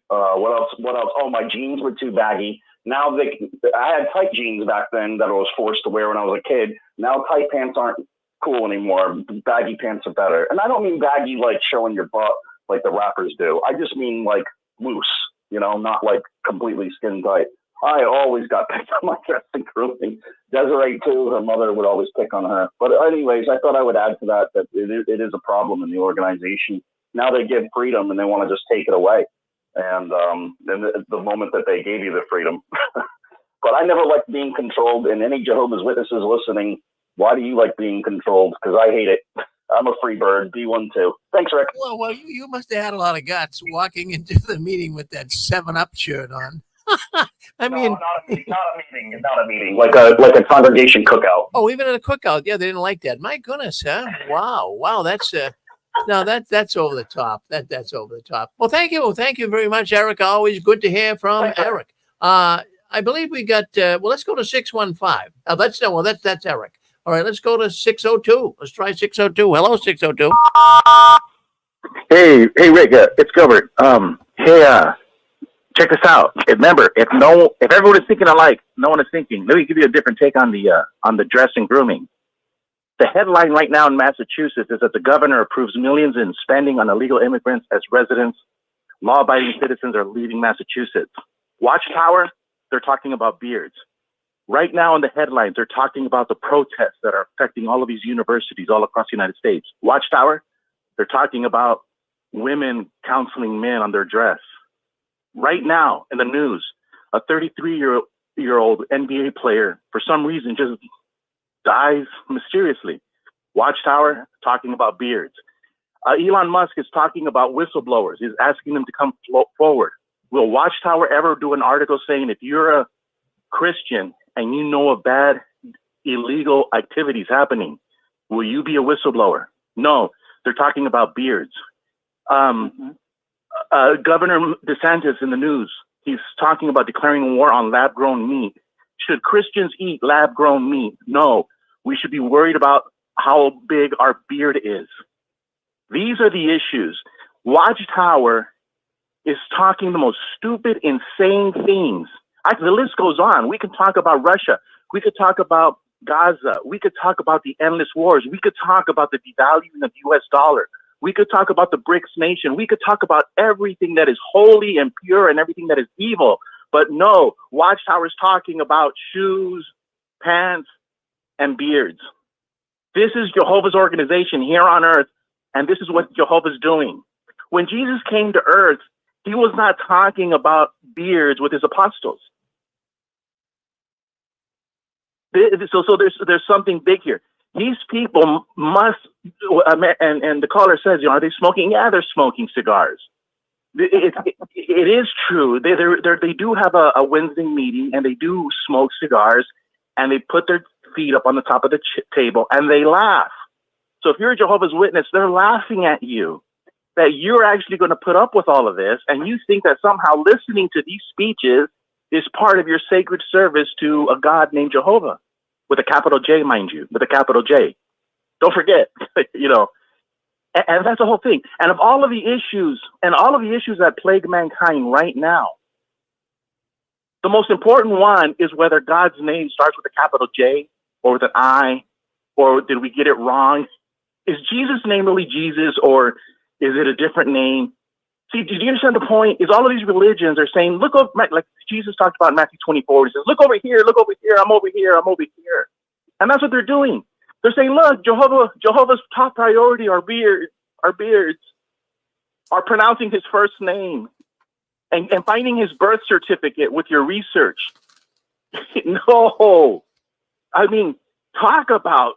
else? Oh, my jeans were too baggy. Now I had tight jeans back then that I was forced to wear when I was a kid. Now tight pants aren't cool anymore. Baggy pants are better. And I don't mean baggy like showing your butt like the rappers do. I just mean like loose, not like completely skin tight. I always got picked on my dress and grooming. Desiree too, her mother would always pick on her. But anyways, I thought I would add to that it is a problem in the organization. Now they give freedom and they want to just take it away. And then the moment that they gave you the freedom. But I never liked being controlled. And any Jehovah's Witnesses listening, why do you like being controlled? Because I hate it. I'm a free bird. Be one too. Thanks, Rick. Well, you must have had a lot of guts walking into the meeting with that 7-Up shirt on. I mean, not a meeting. Like a congregation cookout. Oh, even at a cookout, yeah, they didn't like that. My goodness, huh? Wow, that's no, that's over the top. That's over the top. Well, thank you very much, Eric. Always good to hear from Eric. I believe we got. Let's go to 615. That's Eric. All right, let's go to 602. Let's try 602. Hello, 602. Hey, Rick, it's Gilbert. Check this out. Remember, if everyone is thinking alike, no one is thinking. Let me give you a different take on the dress and grooming. The headline right now in Massachusetts is that the governor approves millions in spending on illegal immigrants as residents. Law-abiding citizens are leaving Massachusetts. Watchtower, they're talking about beards. Right now in the headlines, they're talking about the protests that are affecting all of these universities all across the United States. Watchtower, they're talking about women counseling men on their dress. Right now in the news, a 33-year-old NBA player, for some reason, just dies mysteriously. Watchtower talking about beards. Elon Musk is talking about whistleblowers. He's asking them to come forward. Will Watchtower ever do an article saying if you're a Christian and you know of bad illegal activities happening, will you be a whistleblower? No, they're talking about beards. Governor DeSantis in the news, he's talking about declaring war on lab-grown meat. Should Christians eat lab-grown meat? No, we should be worried about how big our beard is. These are the issues. Watchtower is talking the most stupid, insane things. The list goes on. We can talk about Russia. We could talk about Gaza. We could talk about the endless wars. We could talk about the devaluing of the U.S. dollar. We could talk about the BRICS nation. We could talk about everything that is holy and pure and everything that is evil. But no, Watchtower is talking about shoes, pants, and beards. This is Jehovah's organization here on earth, and this is what Jehovah's doing. When Jesus came to earth, he was not talking about beards with his apostles. So there's something big here. These people must, and the caller says, are they smoking? Yeah, they're smoking cigars. It is true. They do have a Wednesday meeting, and they do smoke cigars, and they put their feet up on the top of the table, and they laugh. So if you're a Jehovah's Witness, they're laughing at you, that you're actually going to put up with all of this, and you think that somehow listening to these speeches is part of your sacred service to a God named Jehovah, with a capital J, mind you, with a capital J. Don't forget, and that's the whole thing. And of all of the issues, that plague mankind right now, the most important one is whether God's name starts with a capital J or with an I, or did we get it wrong? Is Jesus' name really Jesus, or is it a different name? See, do you understand the point? Is all of these religions are saying, look over, like Jesus talked about in Matthew 24, he says, look over here, I'm over here. And that's what they're doing. They're saying, look, Jehovah's top priority are beards, are pronouncing his first name and finding his birth certificate with your research. No. I mean, talk about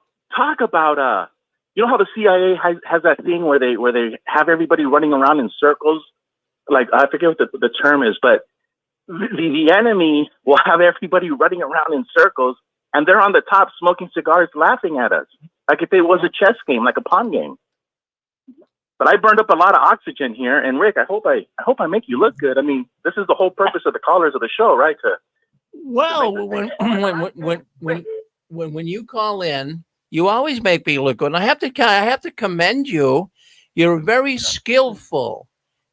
You know how the CIA has that thing where they have everybody running around in circles? Like, I forget what the term is, but the enemy will have everybody running around in circles, and they're on the top smoking cigars, laughing at us, like if it was a chess game, like a pawn game. But I burned up a lot of oxygen here, and Rick, I hope I make you look good. I mean, this is the whole purpose of the callers of the show, right? Well, when you call in, you always make me look good. And I have to commend you. You're very skillful.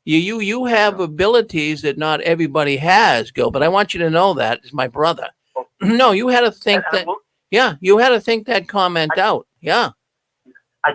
You have abilities that not everybody has, Gil. But I want you to know that as my brother. No, you had to think that. Yeah, you had to think that comment out. Yeah. I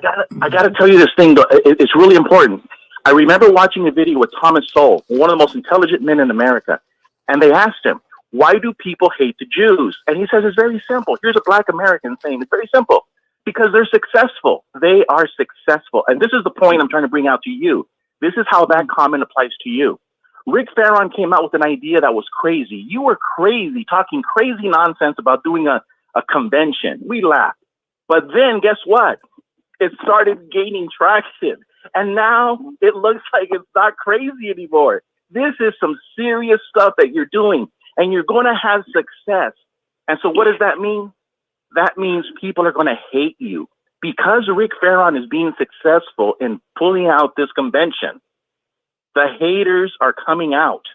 gotta tell you this thing, though. It's really important. I remember watching a video with Thomas Sowell, one of the most intelligent men in America, and they asked him, "Why do people hate the Jews?" And he says it's very simple. Here's a Black American saying it's very simple. Because they're successful. They are successful. And this is the point I'm trying to bring out to you. This is how that comment applies to you. Rick Farron came out with an idea that was crazy. You were crazy, talking crazy nonsense about doing a convention. We laughed. But then guess what? It started gaining traction. And now it looks like it's not crazy anymore. This is some serious stuff that you're doing, and you're going to have success. And so what does that mean? That means people are going to hate you. Because Rick Farron is being successful in pulling out this convention, the haters are coming out.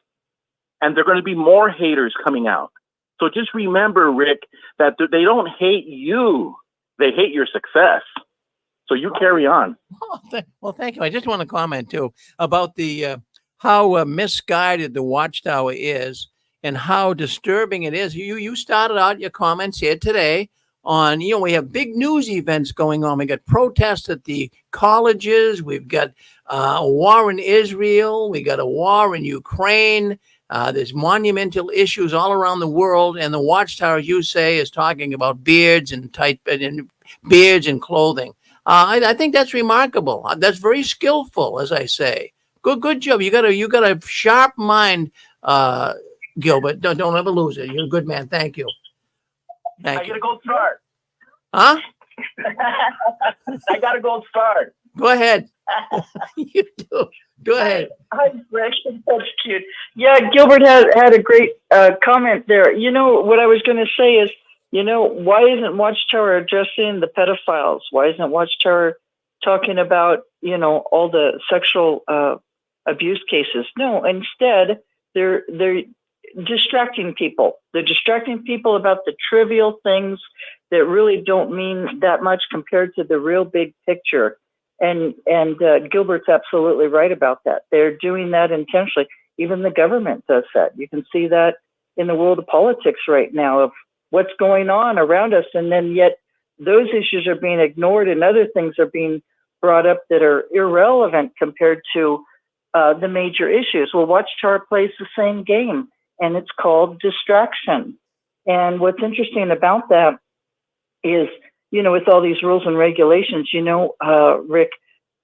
And there are going to be more haters coming out. So just remember, Rick, that they don't hate you. They hate your success. So you carry on. Well, thank you. I just want to comment, too, about the how misguided the Watchtower is and how disturbing it is. You started out your comments here today on, we have big news events going on. We got protests at the colleges. We've got a war in Israel. We got a war in Ukraine. There's monumental issues all around the world. And the Watchtower, you say, is talking about beards and beards and clothing. I think that's remarkable. That's very skillful, as I say. Good job. You got a sharp mind, Gilbert. Don't ever lose it. You're a good man. Thank you. I get a gold star. Huh? I got a gold star. Go ahead. You do. Go ahead. Hi, Rick. That's cute. Yeah, Gilbert had a great comment there. You know, what I was going to say is, why isn't Watchtower addressing the pedophiles? Why isn't Watchtower talking about, all the sexual abuse cases? No, instead, they're distracting people. They're distracting people about the trivial things that really don't mean that much compared to the real big picture. And Gilbert's absolutely right about that. They're doing that intentionally. Even the government does that. You can see that in the world of politics right now of what's going on around us. And then yet those issues are being ignored and other things are being brought up that are irrelevant compared to the major issues. Well, Watchtower plays the same game, and it's called distraction. And what's interesting about that is, with all these rules and regulations, Rick,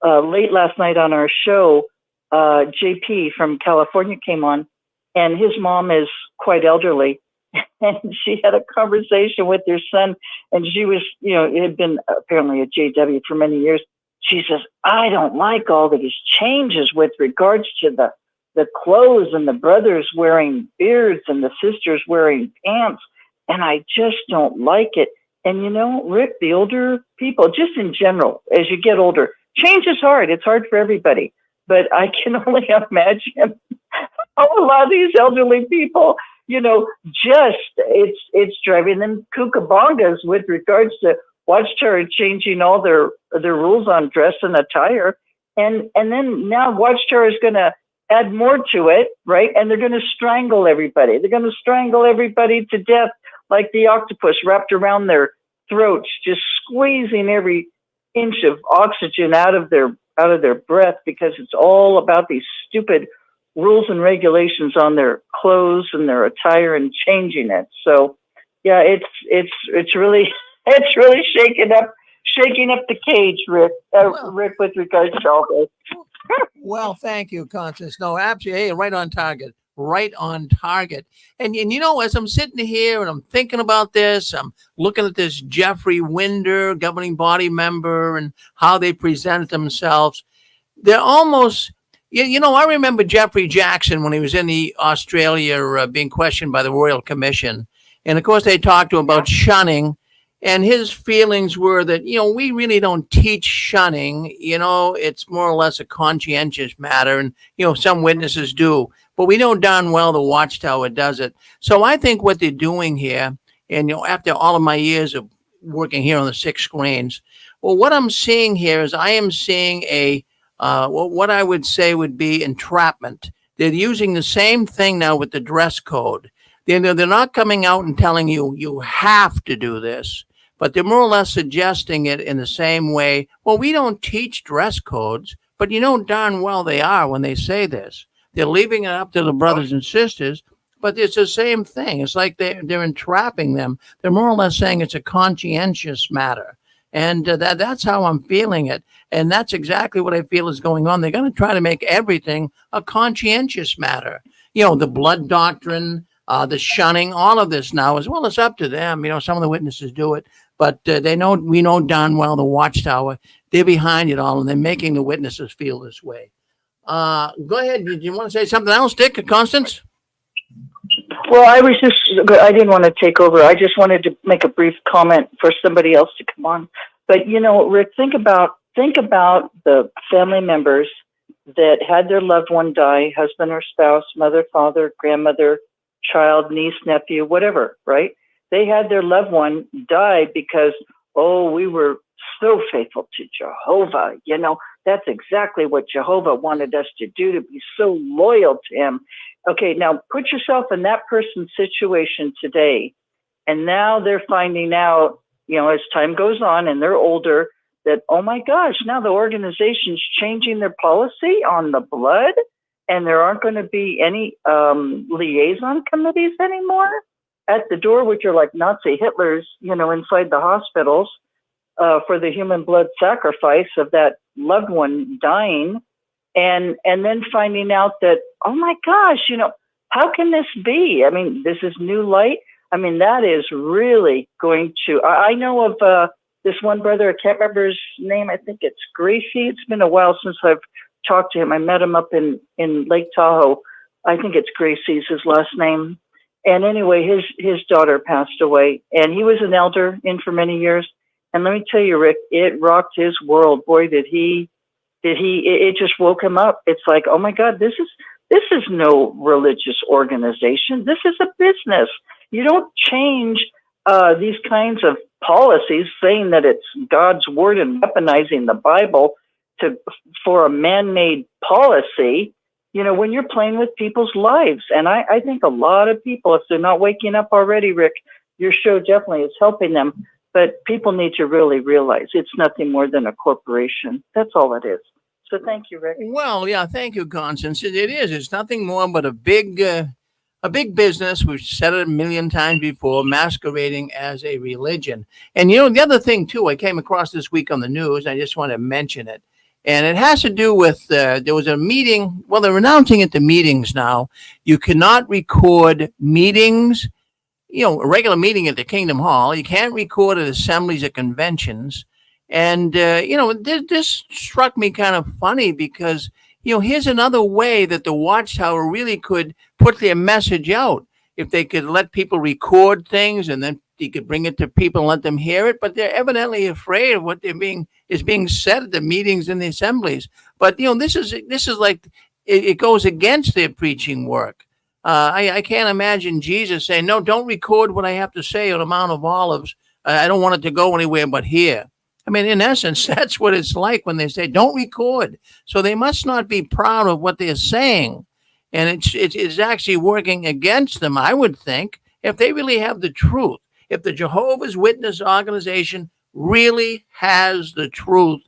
late last night on our show, JP from California came on, and his mom is quite elderly. And she had a conversation with her son, and she was, it had been apparently a JW for many years. She says, I don't like all these changes with regards to the clothes and the brothers wearing beards and the sisters wearing pants. And I just don't like it. And Rick, the older people, just in general, as you get older, change is hard. It's hard for everybody. But I can only imagine how a lot of these elderly people, it's driving them kookaburras with regards to Watchtower changing all their rules on dress and attire. And then now Watchtower is going to add more to it, right? And they're going to strangle everybody. They're going to strangle everybody to death like the octopus wrapped around their throats, just squeezing every inch of oxygen out of their breath, because it's all about these stupid rules and regulations on their clothes and their attire and changing it. So yeah, it's really shaking up the cage, Rick, Rick, with regards to all this. Well, thank you, Constance. No, absolutely. Hey, right on target. right on target. And you know, as I'm sitting here and I'm thinking about this, I'm looking at this Jeffrey Winder, governing body member, and how they present themselves. They're almost, you know, I remember Jeffrey Jackson when he was in the Australia being questioned by the Royal Commission. And of course, they talked to him about shunning. And his feelings were that, you know, we really don't teach shunning. You know, it's more or less a conscientious matter. And, you know, some witnesses do. But we know darn well the Watchtower does it. So I think what they're doing here, and, you know, after all of my years of working here on the 6 screens, well, what I'm seeing here is I am seeing what I would say would be entrapment. They're using the same thing now with the dress code. They're not coming out and telling you, you have to do this, but they're more or less suggesting it in the same way. Well, we don't teach dress codes, but you know darn well they are when they say this. They're leaving it up to the brothers and sisters, but it's the same thing. It's like they're entrapping them. They're more or less saying it's a conscientious matter. And that's how I'm feeling it. And that's exactly what I feel is going on. They're going to try to make everything a conscientious matter. You know, the blood doctrine, the shunning, all of this now, as well as up to them. You know, some of the witnesses do it, but we know darn well the Watchtower, they're behind it all, and they're making the witnesses feel this way. Go ahead. Do you want to say something else, Dick or Constance? Well, I didn't want to take over. I just wanted to make a brief comment for somebody else to come on. But, you know, Rick, think about the family members that had their loved one die, husband or spouse, mother, father, grandmother, child, niece, nephew, whatever, right? They had their loved one die because, we were so faithful to Jehovah. You know, that's exactly what Jehovah wanted us to do, to be so loyal to him. Okay, now put yourself in that person's situation today. And now they're finding out, you know, as time goes on and they're older, that, oh my gosh, now the organization's changing their policy on the blood, and there aren't going to be any liaison committees anymore at the door, which are like Nazi Hitlers, you know, inside the hospitals for the human blood sacrifice of that loved one dying. And then finding out that, oh my gosh, you know, how can this be? I mean, this is new light. I mean, that is really going to, I know of this one brother, I can't remember his name. I think it's Gracie. It's been a while since I've talked to him. I met him up in Lake Tahoe. I think it's Gracie's his last name. And anyway, his daughter passed away, and he was an elder in for many years. And let me tell you, Rick, it rocked his world. Boy, it just woke him up. It's like, oh my God, this is no religious organization. This is a business. You don't change these kinds of policies saying that it's God's word and weaponizing the Bible for a man-made policy, you know, when you're playing with people's lives. And I think a lot of people, if they're not waking up already, Rick, your show definitely is helping them. But people need to really realize it's nothing more than a corporation. That's all it is. So thank you, Rick. Well, yeah, thank you, Constance. It is. It's nothing more but a big business. We've said it a million times before, masquerading as a religion. And, you know, the other thing, too, I came across this week on the news. I just want to mention it. And it has to do with, there was a meeting. Well, they're announcing at the meetings now. You cannot record meetings, you know, a regular meeting at the Kingdom Hall. You can't record at assemblies or conventions. And, you know, this struck me kind of funny because, you know, here's another way that the Watchtower really could put their message out. If they could let people record things and then you could bring it to people and let them hear it. But they're evidently afraid of what is being said at the meetings and the assemblies. But, you know, this is like it goes against their preaching work. I can't imagine Jesus saying, no, don't record what I have to say on the Mount of Olives. I don't want it to go anywhere but here. I mean, in essence, that's what it's like when they say, don't record. So they must not be proud of what they're saying. And it's actually working against them, I would think, if they really have the truth. If the Jehovah's Witness organization really has the truth,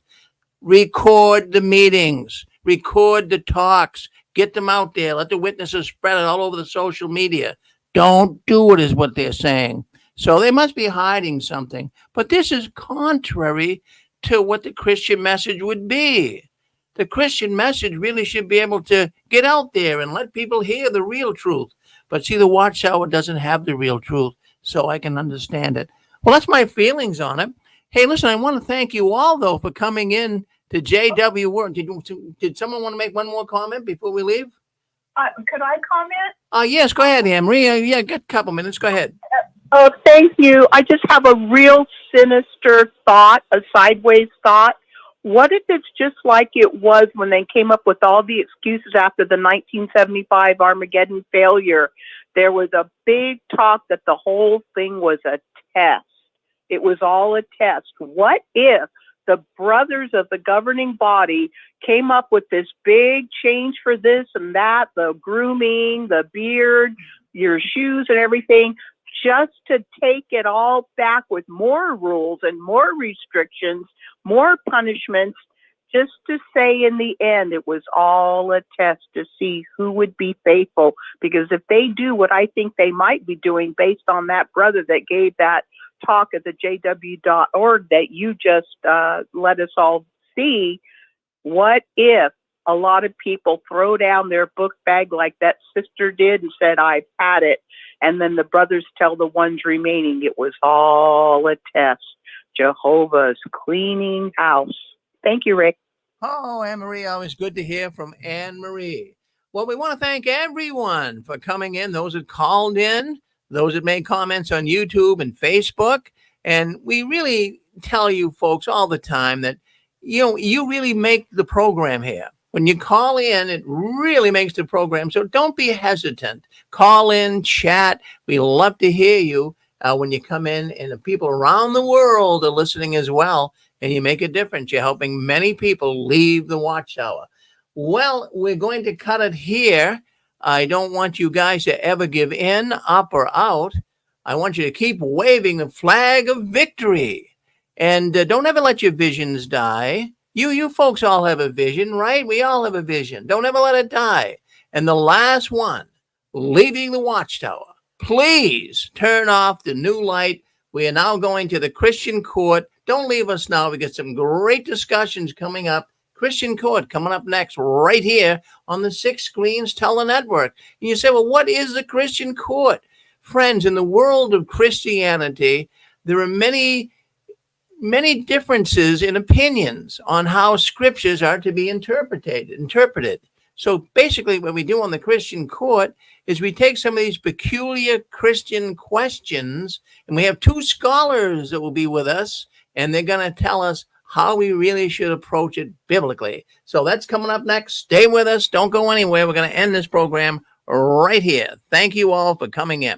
record the meetings, record the talks, get them out there, let the witnesses spread it all over the social media. Don't do it is what they're saying. So they must be hiding something. But this is contrary to what the Christian message would be. the Christian message really should be able to get out there and let people hear the real truth. But see, the Watchtower doesn't have the real truth, so I can understand it. Well, that's my feelings on it. Hey, listen, I want to thank you all, though, for coming in to JW World. Did someone want to make one more comment before we leave? Could I comment? Yes, go ahead, Anne-Marie. Yeah, got a couple minutes. Go ahead. Oh, thank you. I just have a real sinister thought, a sideways thought. What if it's just like it was when they came up with all the excuses after the 1975 Armageddon failure? There was a big talk that the whole thing was a test. It was all a test. What if the brothers of the governing body came up with this big change for this and that, the grooming, the beard, your shoes and everything, just to take it all back with more rules and more restrictions, more punishments, just to say in the end it was all a test to see who would be faithful. Because if they do what I think they might be doing based on that brother that gave that talk at the jw.org that you just let us all see, what if a lot of people throw down their book bag like that sister did and said, I've had it. And then the brothers tell the ones remaining it was all a test. Jehovah's cleaning house. Thank you, Rick. Oh, Anne-Marie, always good to hear from Anne-Marie. Well, we want to thank everyone for coming in, those that called in, those that made comments on YouTube and Facebook. And we really tell you folks all the time that, you really make the program here. When you call in, it really makes the program. So don't be hesitant. Call in, chat. We love to hear you when you come in, and the people around the world are listening as well. And you make a difference. You're helping many people leave the Watchtower. Well, we're going to cut it here. I don't want you guys to ever give in, up or out. I want you to keep waving the flag of victory. And don't ever let your visions die. You folks all have a vision, right? We all have a vision. Don't ever let it die. And the last one, leaving the Watchtower. Please turn off the new light. We are now going to the Christian court. Don't leave us now. We got some great discussions coming up. Christian court coming up next right here on the 6 Screens Telenetwork. And you say, well, what is the Christian court? Friends, in the world of Christianity, there are many differences in opinions on how scriptures are to be interpreted. So basically what we do on the Christian court is we take some of these peculiar Christian questions, and we have 2 scholars that will be with us, and they're going to tell us how we really should approach it biblically. So that's coming up next. Stay with us. Don't go anywhere. We're going to end this program right here. Thank you all for coming in.